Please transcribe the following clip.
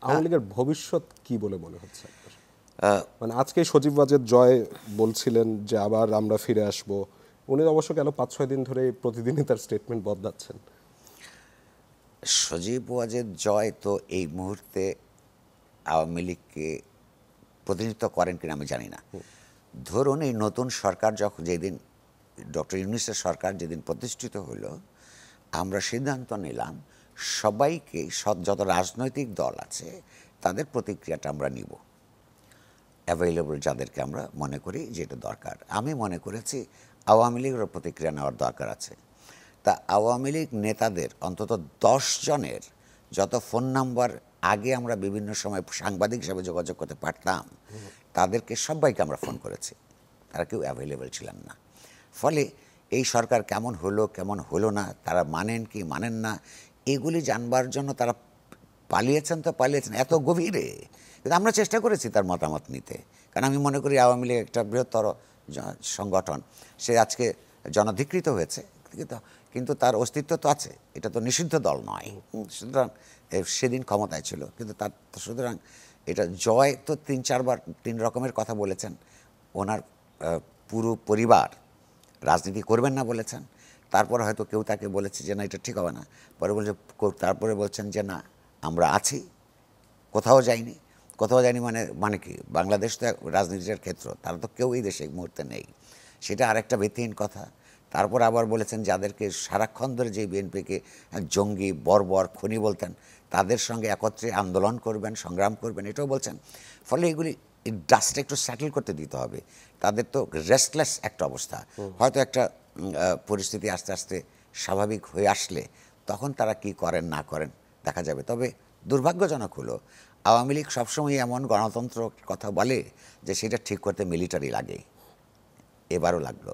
আওয়ামী লীগের ভবিষ্যৎ কি বলে মনে হচ্ছে আপনার? মানে আজকে সজীব ওয়াজেদ জয় বলছিলেন যে আবার আমরা ফিরে আসব, উনি অবশ্য গেল 5-6 দিন ধরে প্রতিদিনই তার স্টেটমেন্ট বদলাচ্ছেন। সজীব ওয়াজেদ জয় তো এই মুহূর্তে আওয়ামী লীগকে প্রতিনিধিত্ব করেন কিনা আমি জানি না। ধরুন এই নতুন সরকার যেদিন ডক্টর ইউনূসের সরকার যেদিন প্রতিষ্ঠিত হলো, আমরা সিদ্ধান্ত নিলাম সবাইকে যত রাজনৈতিক দল আছে তাদের প্রতিক্রিয়াটা আমরা নিব, অ্যাভেলেবল যাদেরকে আমরা মনে করি যেটা দরকার। আমি মনে করেছি আওয়ামী লীগের প্রতিক্রিয়া নেওয়ার দরকার আছে। তা আওয়ামী লীগ নেতাদের অন্তত 10 জনের যত ফোন নাম্বার আগে আমরা বিভিন্ন সময় সাংবাদিক হিসাবে যোগাযোগ করতে পারতাম, তাদেরকে সবাইকে আমরা ফোন করেছি, তারা কেউ অ্যাভেলেবল ছিলেন না। ফলে এই সরকার কেমন হলো কেমন হলো না, তারা মানেন কি মানেন না, এগুলি জানবার জন্য তারা পালিয়েছেন তো পালিয়েছেন এত গভীরে, কিন্তু আমরা চেষ্টা করেছি তার মতামত নিতে। কারণ আমি মনে করি আওয়ামী লীগ একটা বৃহত্তর সংগঠন, সে আজকে জনধিকৃত হয়েছে, কিন্তু তার অস্তিত্ব তো আছে, এটা তো নিষিদ্ধ দল নয়। সুতরাং সেদিন ক্ষমতায় ছিল, কিন্তু তার সুতরাং এটা জয় তো 3-4 বার 3 রকমের কথা বলেছেন। ওনার পুরো পরিবার রাজনীতি করবেন না বলেছেন, তারপরে হয়তো কেউ তাকে বলেছে যে না এটা ঠিক হবে না, তারপরে বলছেন যে না আমরা আছি, কোথাও যাইনি। কোথাও যায়নি মানে কি, বাংলাদেশ তো রাজনীতির ক্ষেত্র, তারা তো কেউ এই দেশে এই মুহূর্তে নেই, সেটা আরেকটা ভিত্তিহীন কথা। তারপর আবার বলেছেন যাদেরকে সারাক্ষণ ধরে যে বিএনপিকে জঙ্গি বর্বর খুনি বলতেন, তাদের সঙ্গে একত্রে আন্দোলন করবেন সংগ্রাম করবেন, এটাও বলছেন। ফলে এগুলি ডাস্টটা একটু সেটেল করতে দিতে হবে। তাদের তো রেস্টলেস একটা অবস্থা, হয়তো একটা পরিস্থিতি আস্তে আস্তে স্বাভাবিক হয়ে আসলে তখন তারা কি করেন না করেন দেখা যাবে। তবে দুর্ভাগ্যজনক হলো আওয়ামী লীগ সবসময় এমন গণতন্ত্র কথা বলে যে সেটা ঠিক করতে মিলিটারি লাগে, এবারও লাগলো।